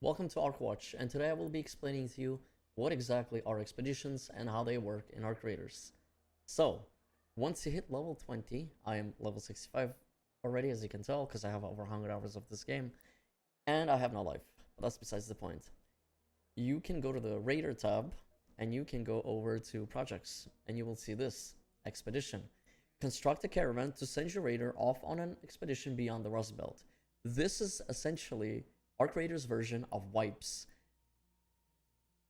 Welcome to Arc Watch, and today I will be explaining to you what exactly are expeditions and how they work in Arc Raiders. So, once you hit level 20, I am level 65 already, as you can tell, because I have over 100 hours of this game, and I have no life, but that's besides the point. You can go to the Raider tab, and you can go over to Projects, and you will see this, Expedition. Construct a caravan to send your Raider off on an expedition beyond the Rust Belt. This is essentially Arc Raiders version of wipes.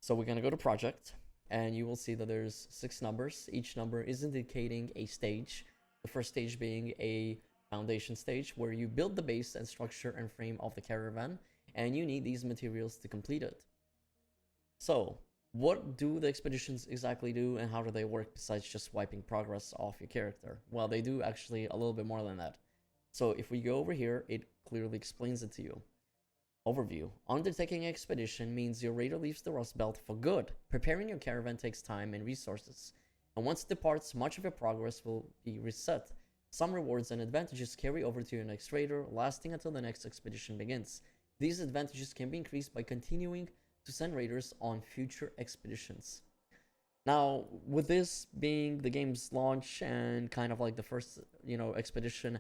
So we're gonna go to project, and you will see that there's 6 numbers. Each number is indicating a stage. The first stage being a foundation stage where you build the base and structure and frame of the caravan, and you need these materials to complete it. So what do the expeditions exactly do, and how do they work besides just wiping progress off your character? Well, they do actually a little bit more than that. So if we go over here, it clearly explains it to you. Overview. Undertaking an expedition means your raider leaves the Rust Belt for good. Preparing your caravan takes time and resources, and once it departs, much of your progress will be reset. Some rewards and advantages carry over to your next raider, lasting until the next expedition begins. These advantages can be increased by continuing to send raiders on future expeditions. Now, with this being the game's launch and kind of like the first, expedition,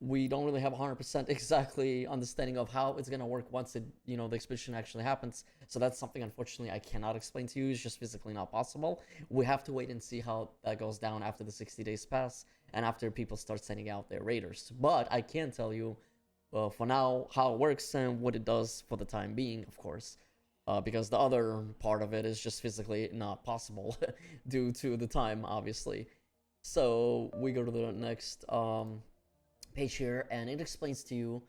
we don't really have 100% exactly understanding of how it's going to work once the expedition actually happens. So that's something, unfortunately, I cannot explain to you. It's just physically not possible. We have to wait and see how that goes down after the 60 days pass and after people start sending out their raiders. But I can tell you, for now, how it works and what it does for the time being, of course. Because the other part of it is just physically not possible due to the time, obviously. So we go to the next page here, and it explains to you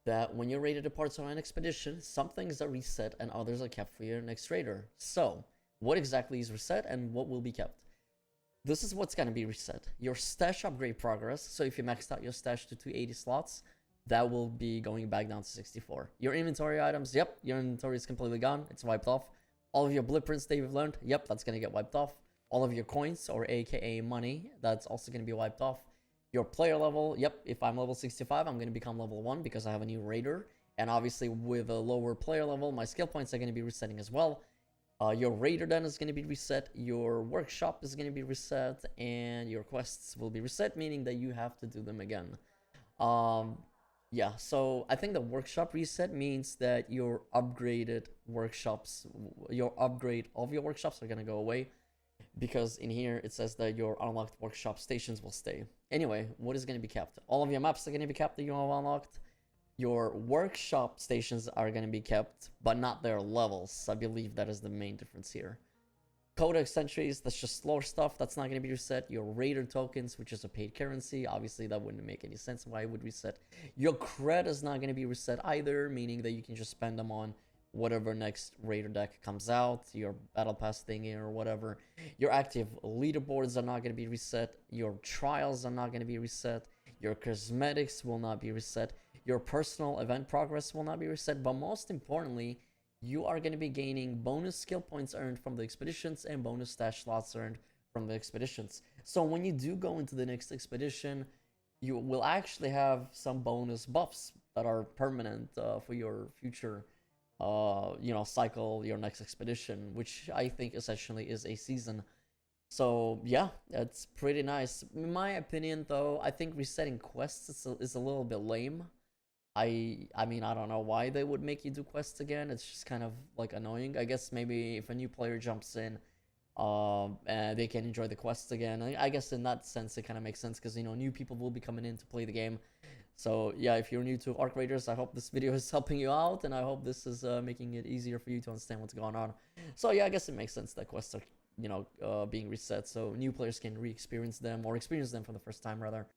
that when your raider departs on an expedition, some things are reset and others are kept for your next raider. So, what exactly is reset and what will be kept? This is what's going to be reset. Your stash upgrade progress. So if you maxed out your stash to 280 slots, that will be going back down to 64. Your inventory items, yep, your inventory is completely gone. It's wiped off. All of your blueprints that you've learned, yep, that's going to get wiped off. All of your coins, or aka money, that's also going to be wiped off. Your player level, yep, if I'm level 65, I'm going to become level 1 because I have a new raider. And obviously with a lower player level, my skill points are going to be resetting as well. Your raider then is going to be reset, your workshop is going to be reset, and your quests will be reset, meaning that you have to do them again. Yeah, so I think the workshop reset means that your upgraded workshops, your upgrade of your workshops are going to go away, because in here it says that your unlocked workshop stations will stay. Anyway, what is going to be kept? All of your maps are going to be kept that you have unlocked. Your workshop stations are going to be kept, but not their levels. I believe that is the main difference here. Codex entries, that's just slower stuff, that's not going to be reset. Your raider tokens, which is a paid currency, obviously that wouldn't make any sense why it would reset. Your cred is not going to be reset either, meaning that you can just spend them on whatever next raider deck comes out, your battle pass thingy or whatever. Your active leaderboards are not going to be reset. Your trials are not going to be reset. Your cosmetics will not be reset. Your personal event progress will not be reset. But most importantly, you are going to be gaining bonus skill points earned from the expeditions and bonus stash slots earned from the expeditions. So when you do go into the next expedition, you will actually have some bonus buffs that are permanent for your future cycle, your next expedition, which I think essentially is a season. So yeah, it's pretty nice. In my opinion, though, I think resetting quests is a little bit lame. I mean, I don't know why they would make you do quests again. It's just kind of like annoying. I guess maybe if a new player jumps in, and they can enjoy the quests again. I guess in that sense it kind of makes sense because new people will be coming in to play the game. So yeah, if you're new to Arc Raiders, I hope this video is helping you out, and I hope this is making it easier for you to understand what's going on. So yeah, I guess it makes sense that quests are being reset, so new players can re-experience them, or experience them for the first time rather.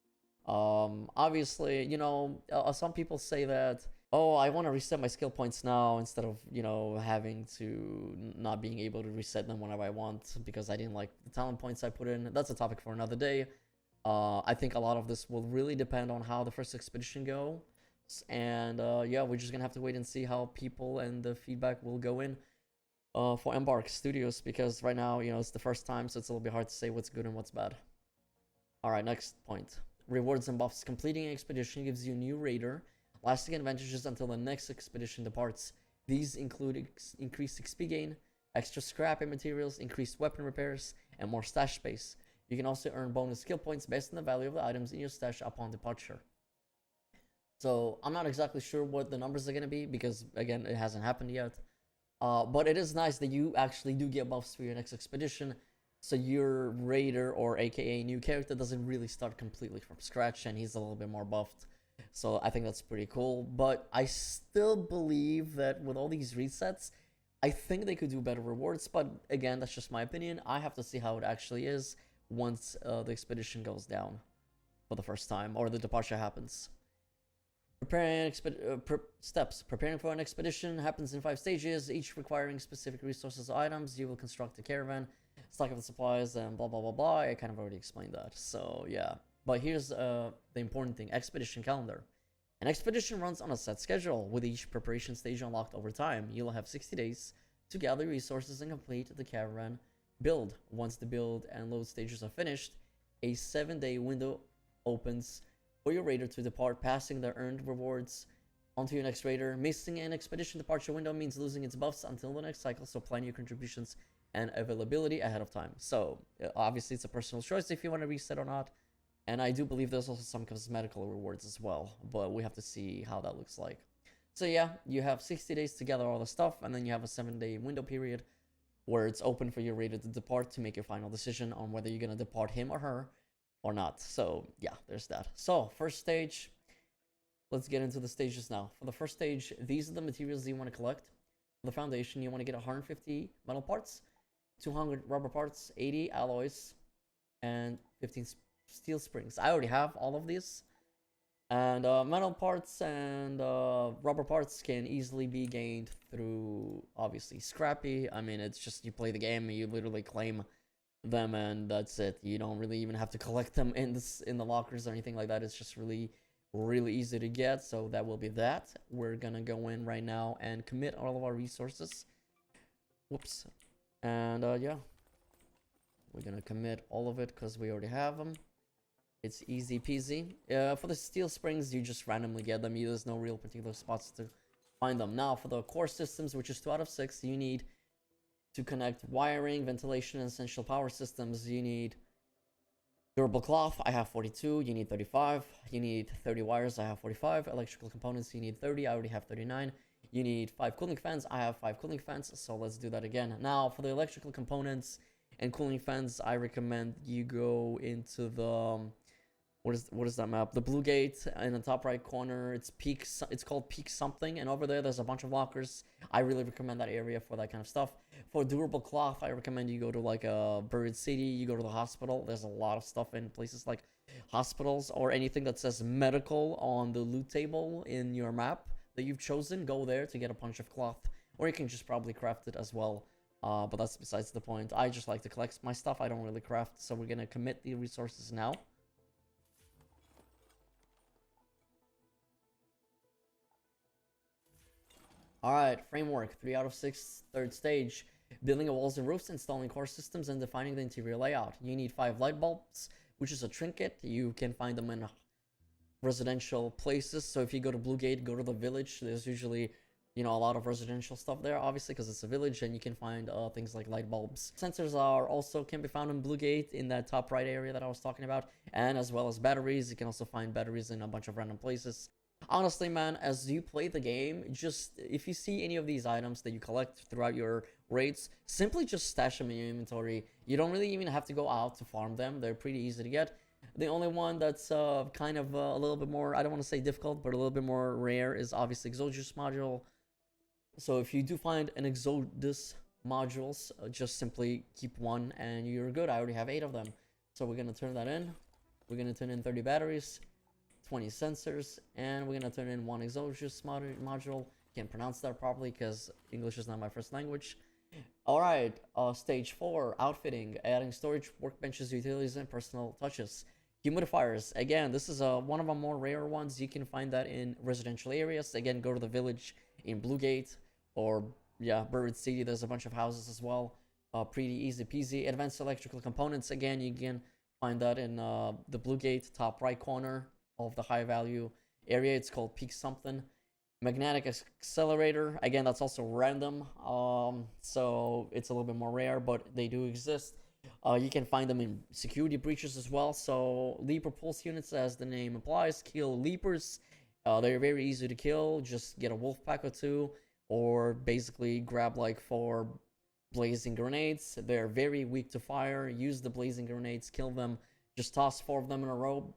Obviously, some people say that, oh, I want to reset my skill points now instead of, having to not being able to reset them whenever I want because I didn't like the talent points I put in. That's a topic for another day. I think a lot of this will really depend on how the first expedition goes. And yeah, we're just gonna have to wait and see how people and the feedback will go in for Embark Studios, because right now, it's the first time, so it's a little bit hard to say what's good and what's bad. Alright, next point. Rewards and buffs. Completing an expedition gives you a new raider, lasting advantages until the next expedition departs. These include increased XP gain, extra scrap and materials, increased weapon repairs, and more stash space. You can also earn bonus skill points based on the value of the items in your stash upon departure. So I'm not exactly sure what the numbers are going to be because, again, it hasn't happened yet. But it is nice that you actually do get buffs for your next expedition, so your raider or aka new character doesn't really start completely from scratch and he's a little bit more buffed. So I think that's pretty cool. But I still believe that with all these resets, I think they could do better rewards. But again, that's just my opinion. I have to see how it actually is once the expedition goes down for the first time or the departure happens. Steps. Preparing for an expedition happens in 5 stages, each requiring specific resources or items. You will construct a caravan, stock up the supplies, and blah blah blah blah. I kind of already explained that. So yeah. But here's the important thing: expedition calendar. An expedition runs on a set schedule, with each preparation stage unlocked over time. You'll have 60 days to gather resources and complete the caravan build. Once the build and load stages are finished, a 7-day window opens for your raider to depart, passing the earned rewards onto your next raider. Missing an expedition departure window means losing its buffs until the next cycle, so plan your contributions and availability ahead of time. So obviously it's a personal choice if you want to reset or not, and I do believe there's also some cosmetical rewards as well, but we have to see how that looks like. So yeah, you have 60 days to gather all the stuff, and then you have a 7-day window period where it's open for your raider to depart to make your final decision on whether you're going to depart him or her or not. So yeah, there's that. So first stage, let's get into the stages now. For the first stage, these are the materials you want to collect. For the foundation, you want to get 150 metal parts, 200 rubber parts, 80 alloys, and 15 steel springs. I already have all of these. And metal parts and rubber parts can easily be gained through, obviously, Scrappy. I mean, it's just you play the game and you literally claim them and that's it. You don't really even have to collect them in the lockers or anything like that. It's just really easy to get. So that will be that. We're gonna go in right now and commit all of our resources. Whoops. And yeah, we're gonna commit all of it because we already have them. It's easy peasy. For the steel springs, you just randomly get them. There's no real particular spots to find them. Now for the core systems, which is 2 out of 6, you need to connect wiring, ventilation, and essential power systems. You need durable cloth. I have 42. You need 35. You need 30 wires. I have 45. Electrical components. You need 30. I already have 39. You need 5 cooling fans. I have 5 cooling fans. So let's do that again. Now for the electrical components and cooling fans, I recommend you go into the what is that map? The blue gate in the top right corner. It's called Peak something, and over there there's a bunch of lockers. I really recommend that area for that kind of stuff. For durable cloth, I recommend you go to like a buried city. You go to the hospital. There's a lot of stuff in places like hospitals, or anything that says medical on the loot table in your map that you've chosen. Go there to get a bunch of cloth, or you can just probably craft it as well. But that's besides the point. I just like to collect my stuff. I don't really craft, so we're gonna commit the resources now. Alright, framework, 3 out of 6, third stage. Building a walls and roofs, installing core systems, and defining the interior layout. You need 5 light bulbs, which is a trinket. You can find them in residential places. So if you go to Blue Gate, go to the village. There's usually, a lot of residential stuff there, obviously, because it's a village, and you can find things like light bulbs. Sensors can be found in Blue Gate in that top right area that I was talking about, and as well as batteries. You can also find batteries in a bunch of random places. Honestly, man, as you play the game, just if you see any of these items that you collect throughout your raids, simply just stash them in your inventory. You don't really even have to go out to farm them. They're pretty easy to get. The only one that's kind of a little bit more, I don't want to say difficult, but a little bit more rare is obviously Exodus module. So if you do find an Exodus modules, just simply keep one and you're good. I already have 8 of them. So we're going to turn that in. We're going to turn in 30 batteries. 20 sensors, and we're gonna turn in 1 Exodus module. Can't pronounce that properly because English is not my first language. Alright, stage 4, outfitting, adding storage, workbenches, utilities, and personal touches. Humidifiers, again, this is one of the more rare ones. You can find that in residential areas. Again, go to the village in Blue Gate, or yeah, Buried City. There's a bunch of houses as well. Pretty easy peasy. Advanced electrical components, again, you can find that in the Blue Gate top right corner of the high value area. It's called Peak something. Magnetic accelerator, again, that's also random, so it's a little bit more rare, but they do exist. You can find them in security breaches as well. So leaper pulse units, as the name implies, kill leapers. They're very easy to kill. Just get a wolf pack or two, or basically grab like 4 blazing grenades. They're very weak to fire. Use the blazing grenades, kill them. Just toss 4 of them in a row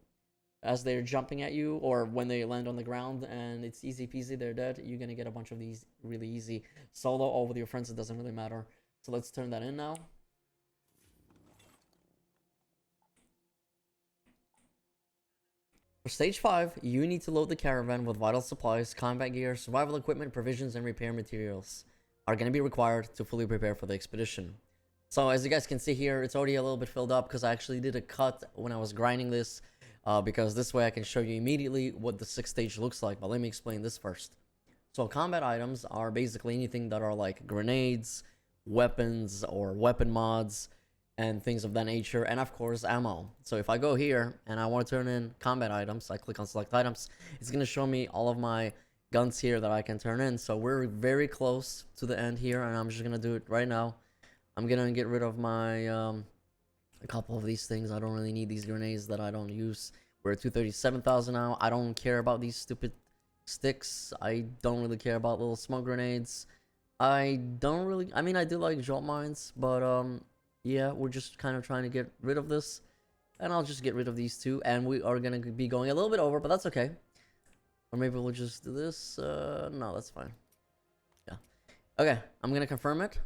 as they're jumping at you, or when they land on the ground, and it's easy peasy, they're dead. You're gonna get a bunch of these really easy. Solo or with your friends, it doesn't really matter. So let's turn that in now. For stage 5, you need to load the caravan with vital supplies, combat gear, survival equipment, provisions, and repair materials are going to be required to fully prepare for the expedition. So as you guys can see here, it's already a little bit filled up because I actually did a cut when I was grinding this, because this way I can show you immediately what the 6th stage looks like. But let me explain this first. So combat items are basically anything that are like grenades, weapons, or weapon mods, and things of that nature, and of course ammo. So if I go here and I want to turn in combat items, I click on select items, it's going to show me all of my guns here that I can turn in. So we're very close to the end here, and I'm just going to do it right now. I'm going to get rid of my a couple of these things. I don't really need these grenades that I don't use. We're at 237,000 now. I don't care about these stupid sticks. I don't really care about little smoke grenades. I mean, I do like jolt mines, but yeah, we're just kind of trying to get rid of this. And I'll just get rid of these 2. And we are going to be going a little bit over, but that's okay. Or maybe we'll just do this. No, that's fine. Yeah. Okay, I'm going to confirm it.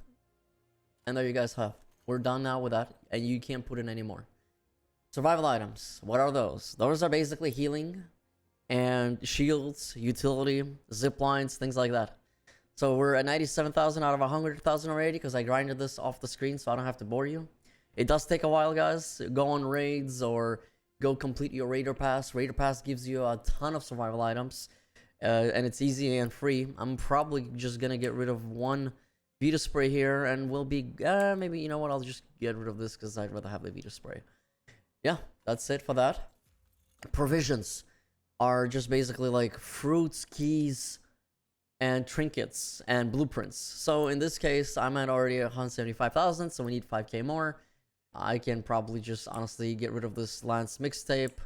And there you guys have. We're done now with that. And you can't put in any more. Survival items. What are those? Those are basically healing and shields, utility, zip lines, things like that. So we're at 97,000 out of 100,000 already because I grinded this off the screen so I don't have to bore you. It does take a while, guys. Go on raids or go complete your Raider Pass. Raider Pass gives you a ton of survival items, and it's easy and free. I'm probably just going to get rid of 1 Vita Spray here, and we'll be... maybe, you know what, I'll just get rid of this because I'd rather have the Vita Spray. Yeah, that's it for that. Provisions are just basically like fruits, keys, and trinkets and blueprints. So in this case, I'm at already 175,000, so we need 5k more. I can probably just honestly get rid of this Lance mixtape,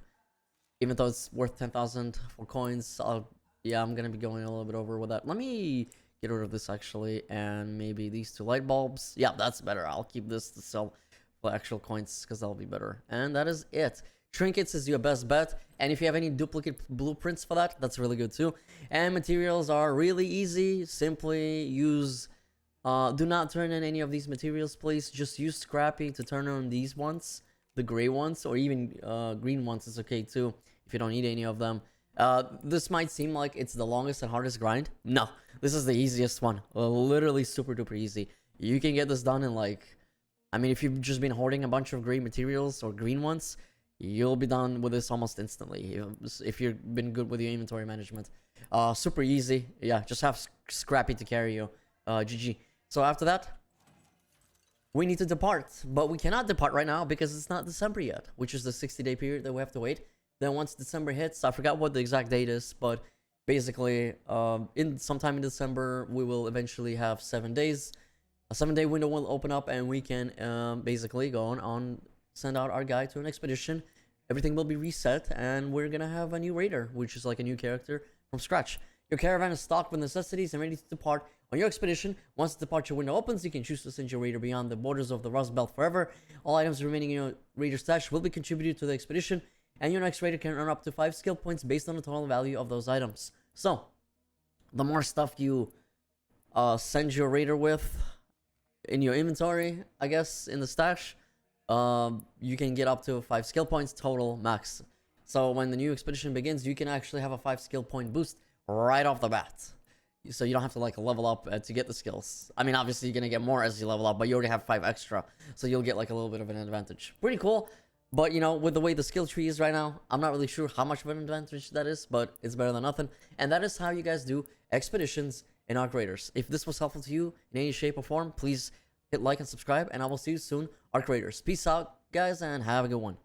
even though it's worth 10,000 for coins. Yeah, I'm gonna be going a little bit over with that. Let me get rid of this actually, and maybe these 2 light bulbs. Yeah, that's better. I'll keep this to sell for actual coins because that'll be better. And that is it. Trinkets is your best bet, and if you have any duplicate blueprints for that, that's really good too. And materials are really easy. Simply use do not turn in any of these materials, please. Just use scrappy to turn on these ones, the gray ones, or even green ones is okay too if you don't need any of them. This might seem like it's the longest and hardest grind. No, this is the easiest one. Literally super duper easy. You can get this done in like, I mean, if you've just been hoarding a bunch of gray materials or green ones, you'll be done with this almost instantly if you've been good with your inventory management. Super easy. Yeah, just have Scrappy to carry you. GG. So after that, we need to depart, but we cannot depart right now because it's not December yet, which is the 60-day period that we have to wait. Then once December hits, I forgot what the exact date is, but basically in sometime in December we will eventually have 7 days. A 7-day window will open up, and we can basically go on send out our guy to an expedition. Everything will be reset, and we're gonna have a new raider, which is like a new character from scratch. Your caravan is stocked with necessities and ready to depart on your expedition. Once the departure window opens, you can choose to send your raider beyond the borders of the Rust Belt forever. All items remaining in your raider stash will be contributed to the expedition, and your next raider can earn up to 5 skill points based on the total value of those items. So, the more stuff you send your raider with in your inventory, I guess, in the stash, you can get up to 5 skill points total max. So when the new expedition begins, you can actually have a 5 skill point boost right off the bat. So you don't have to like level up to get the skills. I mean, obviously you're gonna get more as you level up, but you already have 5 extra, so you'll get like a little bit of an advantage. Pretty cool. But you know, with the way the skill tree is right now, I'm not really sure how much of an advantage that is, but it's better than nothing. And that is how you guys do expeditions in Arc Raiders. If this was helpful to you in any shape or form, please hit like and subscribe, and I will see you soon, Arc Raiders. Peace out, guys, and have a good one.